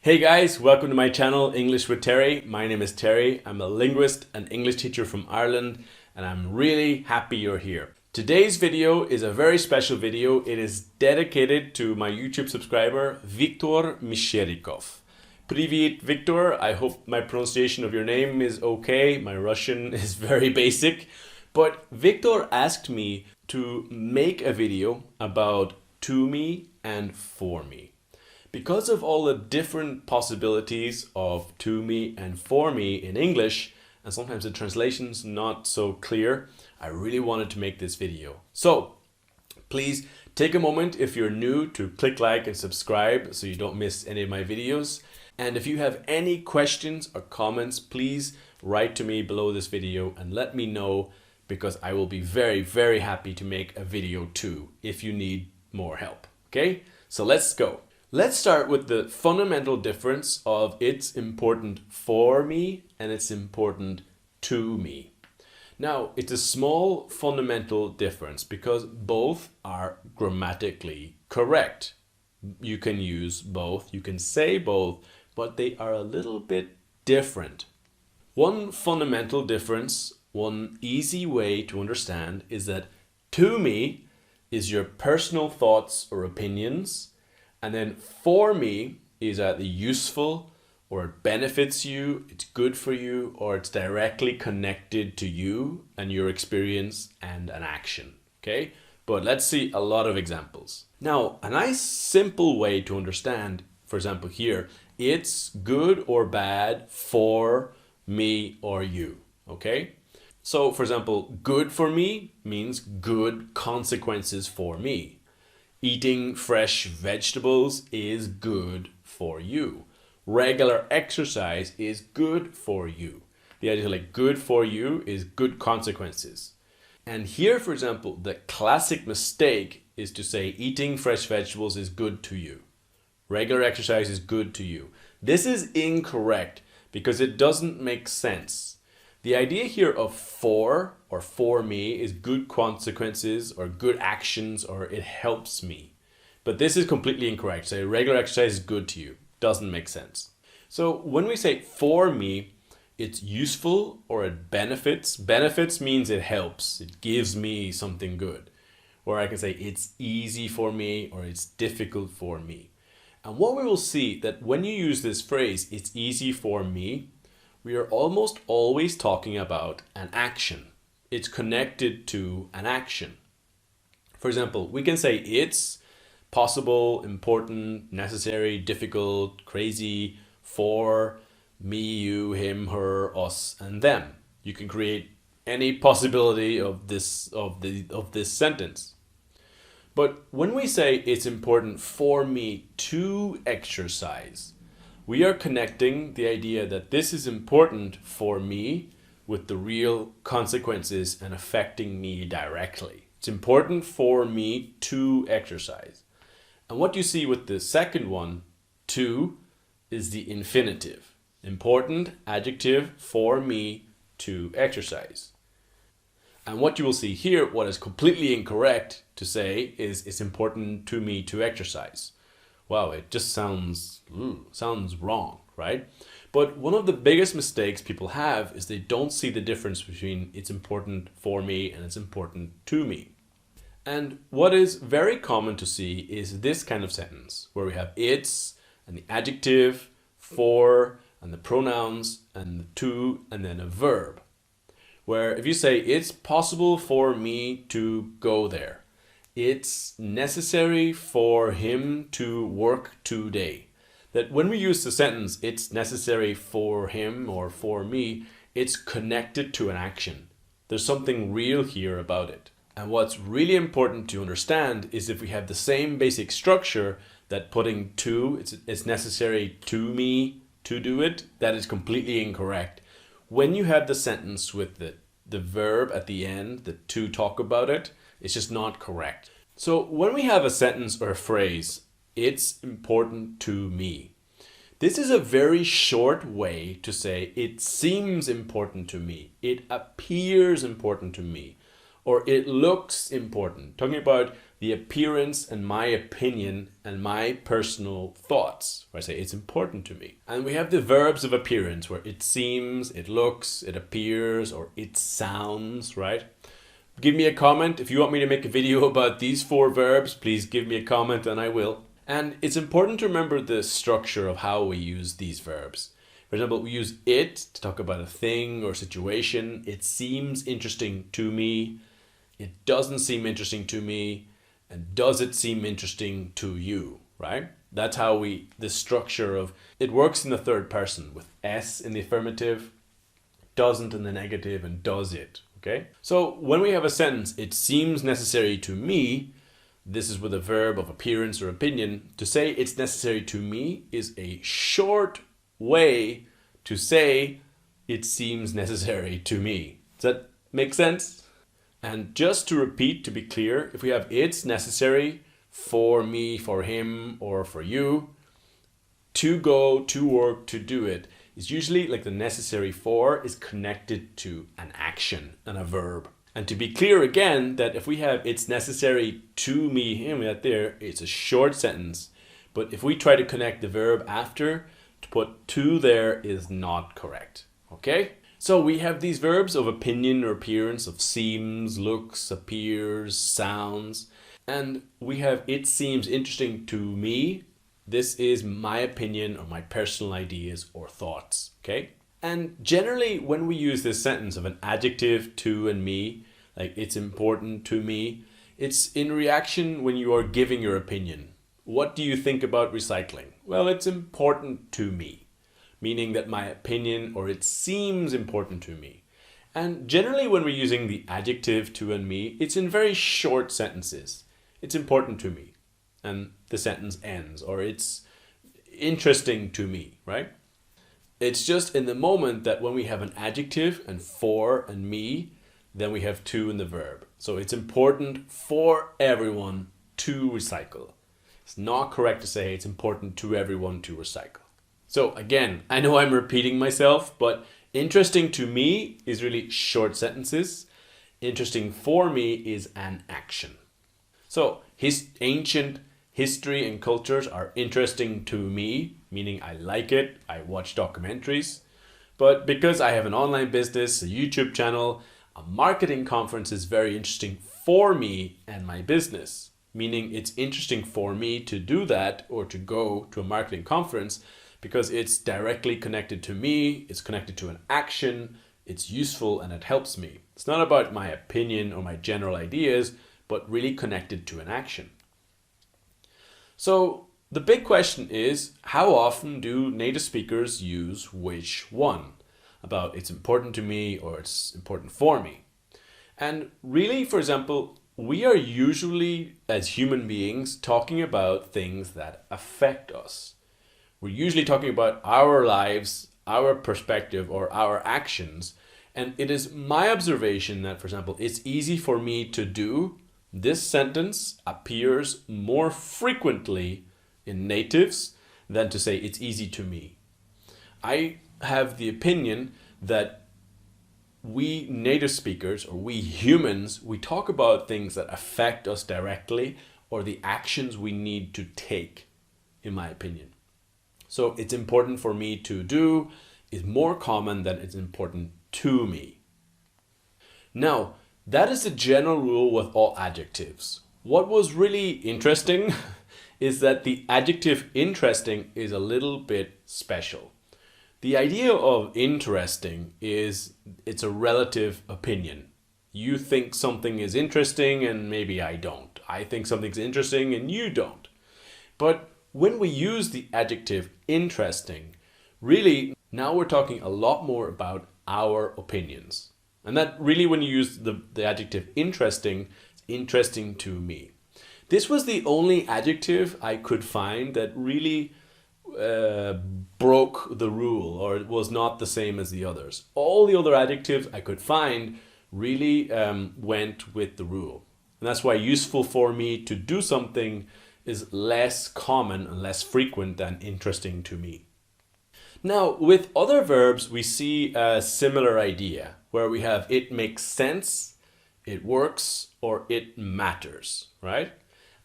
Hey guys, welcome to my channel, English with Terry. My name is Terry. I'm a linguist and English teacher from Ireland, and I'm really happy you're here. Today's video is a very special video. It is dedicated to my YouTube subscriber, Viktor Misherikov. Привет, Viktor. I hope my pronunciation of your name is okay. My Russian is very basic. But Viktor asked me to make a video about to me and for me. Because of all the different possibilities of to me and for me in English, and sometimes the translation's not so clear, I really wanted to make this video. So please take a moment if you're new to click like and subscribe so you don't miss any of my videos. And if you have any questions or comments, please write to me below this video and let me know, because I will be very, very happy to make a video too if you need more help. Okay, so let's go. Let's start with the fundamental difference of it's important for me and it's important to me. Now, it's a small fundamental difference because both are grammatically correct. You can use both, you can say both, but they are a little bit different. One fundamental difference, one easy way to understand is that to me is your personal thoughts or opinions. And then for me is either useful or it benefits you, it's good for you, or it's directly connected to you and your experience and an action. Okay, but let's see a lot of examples. Now, a nice simple way to understand, for example here, it's good or bad for me or you. Okay, so for example, good for me means good consequences for me. Eating fresh vegetables is good for you. Regular exercise is good for you. The idea like good for you is good consequences. And here, for example, the classic mistake is to say eating fresh vegetables is good to you. Regular exercise is good to you. This is incorrect because it doesn't make sense. The idea here of for or for me is good consequences or good actions or it helps me. But this is completely incorrect. Say regular exercise is good to you. Doesn't make sense. So when we say for me, it's useful or it benefits. Benefits means it helps. It gives me something good. Or I can say it's easy for me or it's difficult for me. And what we will see that when you use this phrase, it's easy for me, we are almost always talking about an action. It's connected to an action. For example, we can say it's possible, important, necessary, difficult, crazy for me, you, him, her, us, and them. You can create any possibility of this sentence. But when we say it's important for me to exercise, we are connecting the idea that this is important for me with the real consequences and affecting me directly. It's important for me to exercise. And what you see with the second one, to, is the infinitive. Important adjective for me to exercise. And what you will see here, what is completely incorrect to say is it's important to me to exercise. Wow, it just sounds wrong, right? But one of the biggest mistakes people have is they don't see the difference between it's important for me and it's important to me. And what is very common to see is this kind of sentence where we have it's and the adjective, for, and the pronouns, and the to, and then a verb. Where if you say it's possible for me to go there, it's necessary for him to work today. That when we use the sentence, it's necessary for him or for me, it's connected to an action. There's something real here about it. And what's really important to understand is if we have the same basic structure, that putting to, it's necessary to me to do it, that is completely incorrect. When you have the sentence with the verb at the end, the to talk about it, it's just not correct. So when we have a sentence or a phrase, it's important to me. This is a very short way to say it seems important to me. It appears important to me. Or it looks important. Talking about the appearance and my opinion and my personal thoughts, where I say it's important to me. And we have the verbs of appearance, where it seems, it looks, it appears, or it sounds, right? Give me a comment. If you want me to make a video about these 4 verbs, please give me a comment and I will. And it's important to remember the structure of how we use these verbs. For example, we use it to talk about a thing or situation. It seems interesting to me. It doesn't seem interesting to me. And does it seem interesting to you, right? That's how the structure of, it works in the third person with S in the affirmative, doesn't in the negative, and does it, okay? So when we have a sentence, it seems necessary to me, this is with a verb of appearance or opinion. To say it's necessary to me is a short way to say it seems necessary to me. Does that make sense? And just to repeat, to be clear, if we have it's necessary for me, for him, or for you, to go, to work, to do it, is usually like the necessary for is connected to an action and a verb. And to be clear again, that if we have it's necessary to me, him, that there, it's a short sentence. But if we try to connect the verb after, to put to there is not correct, okay? So we have these verbs of opinion or appearance, of seems, looks, appears, sounds. And we have it seems interesting to me. This is my opinion or my personal ideas or thoughts, okay? And generally when we use this sentence of an adjective to and me, like it's important to me, it's in reaction when you are giving your opinion. What do you think about recycling? Well, it's important to me. Meaning that my opinion or it seems important to me. And generally when we're using the adjective to and me, it's in very short sentences. It's important to me. And the sentence ends, or it's interesting to me, right? It's just in the moment that when we have an adjective and for and me, then we have to in the verb. So it's important for everyone to recycle. It's not correct to say it's important to everyone to recycle. So again, I know I'm repeating myself, but interesting to me is really short sentences. Interesting for me is an action. So ancient history and cultures are interesting to me, meaning I like it, I watch documentaries. But because I have an online business, a YouTube channel, a marketing conference is very interesting for me and my business, meaning it's interesting for me to do that or to go to a marketing conference because it's directly connected to me, it's connected to an action, it's useful and it helps me. It's not about my opinion or my general ideas, but really connected to an action. So the big question is, how often do native speakers use which one? About it's important to me or it's important for me. And really, for example, we are usually, as human beings, talking about things that affect us. We're usually talking about our lives, our perspective, or our actions. And it is my observation that, for example, it's easy for me to do. This sentence appears more frequently in natives than to say it's easy to me. I have the opinion that we native speakers, or we humans, we talk about things that affect us directly or the actions we need to take, in my opinion. So it's important for me to do is more common than it's important to me. Now, that is the general rule with all adjectives. What was really interesting is that the adjective interesting is a little bit special. The idea of interesting is it's a relative opinion. You think something is interesting and maybe I don't. I think something's interesting and you don't. But when we use the adjective interesting, really now we're talking a lot more about our opinions. And that really, when you use the adjective interesting, it's interesting to me. This was the only adjective I could find that really broke the rule, or it was not the same as the others. All the other adjectives I could find really went with the rule. And that's why useful for me to do something is less common and less frequent than interesting to me. Now, with other verbs, we see a similar idea where we have it makes sense, it works, or it matters, right?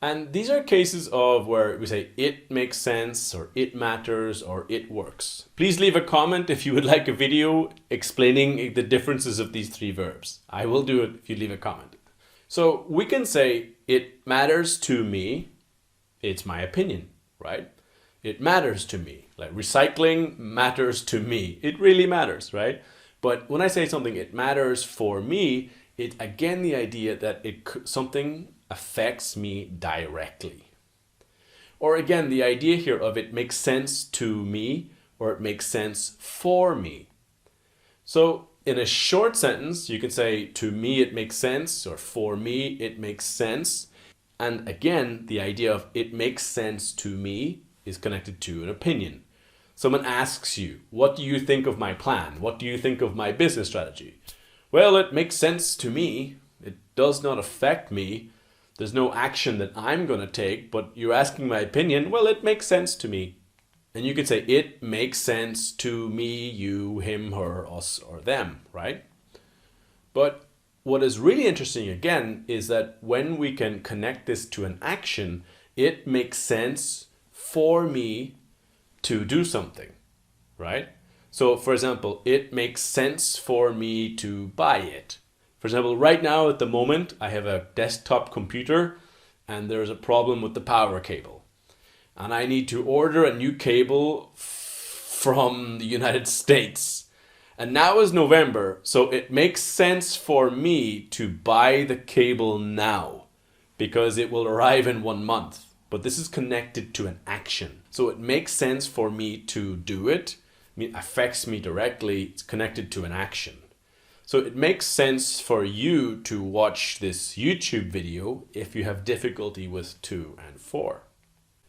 And these are cases of where we say it makes sense, or it matters, or it works. Please leave a comment if you would like a video explaining the differences of these three verbs. I will do it if you leave a comment. So we can say it matters to me. It's my opinion, right? It matters to me. Like recycling matters to me. It really matters, right? But when I say something, it matters for me, it's again the idea that something affects me directly. Or again, the idea here of it makes sense to me, or it makes sense for me. So in a short sentence, you can say, to me it makes sense, or for me it makes sense. And again, the idea of it makes sense to me is connected to an opinion. Someone asks you, what do you think of my plan? What do you think of my business strategy? Well, it makes sense to me. It does not affect me. There's no action that I'm going to take, but you're asking my opinion. Well, it makes sense to me. And you could say, it makes sense to me, you, him, her, us, or them, right? But what is really interesting again is that when we can connect this to an action, it makes sense for me to do something, right? So for example, it makes sense for me to buy it. For example, right now at the moment, I have a desktop computer and there's a problem with the power cable. And I need to order a new cable from the United States. And now is November, so it makes sense for me to buy the cable now because it will arrive in 1 month. But this is connected to an action. So it makes sense for me to do it. It affects me directly. It's connected to an action. So it makes sense for you to watch this YouTube video if you have difficulty with to and for.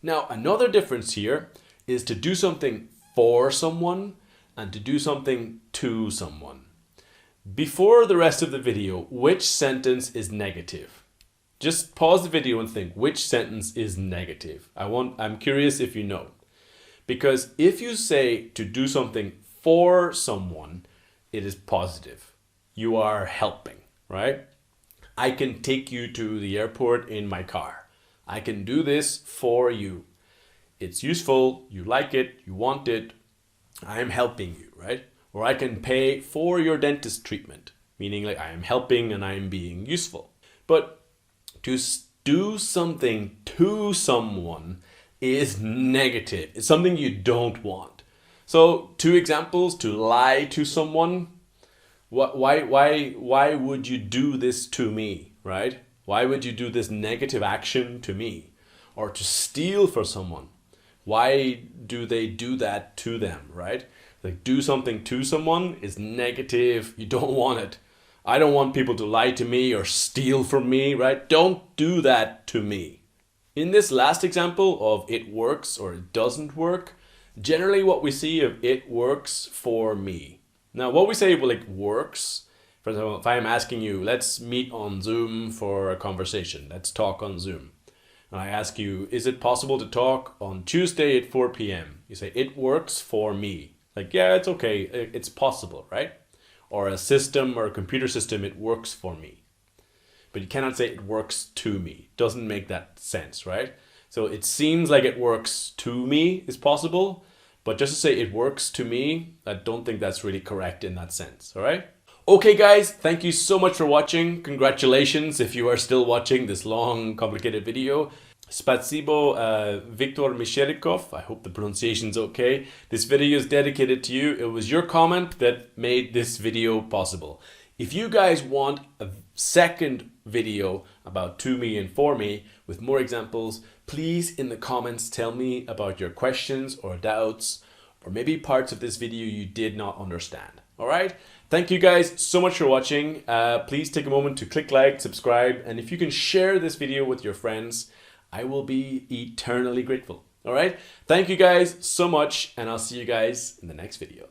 Now, another difference here is to do something for someone and to do something to someone. Before the rest of the video, which sentence is negative? Just pause the video and think, which sentence is negative? I'm curious if you know. Because if you say to do something for someone, it is positive. You are helping, right? I can take you to the airport in my car. I can do this for you. It's useful, you like it, you want it, I am helping you, right? Or I can pay for your dentist treatment, meaning like I am helping and I am being useful. But to do something to someone is negative. It's something you don't want. So 2 examples: to lie to someone. Why would you do this to me, right? Why would you do this negative action to me? Or to steal for someone. Why do they do that to them, right? Like do something to someone is negative. You don't want it. I don't want people to lie to me or steal from me, right? Don't do that to me. In this last example of it works or it doesn't work, generally what we see of it works for me. Now what we say like works, for example, if I'm asking you, let's meet on Zoom for a conversation, let's talk on Zoom. And I ask you, is it possible to talk on Tuesday at 4 p.m? You say, it works for me. Like, yeah, it's okay, it's possible, right? Or a system or a computer system, it works for me. But you cannot say it works to me. It doesn't make that sense, right? So it seems like it works to me is possible, but just to say it works to me, I don't think that's really correct in that sense, all right? Okay guys, thank you so much for watching. Congratulations if you are still watching this long, complicated video. Spasibo, Viktor Misherikov. I hope the pronunciation's okay. This video is dedicated to you. It was your comment that made this video possible. If you guys want a second video about to me and for me with more examples, please in the comments tell me about your questions or doubts, or maybe parts of this video you did not understand. All right? Thank you guys so much for watching. Please take a moment to click like, subscribe, and if you can share this video with your friends, I will be eternally grateful. All right? Thank you guys so much, and I'll see you guys in the next video.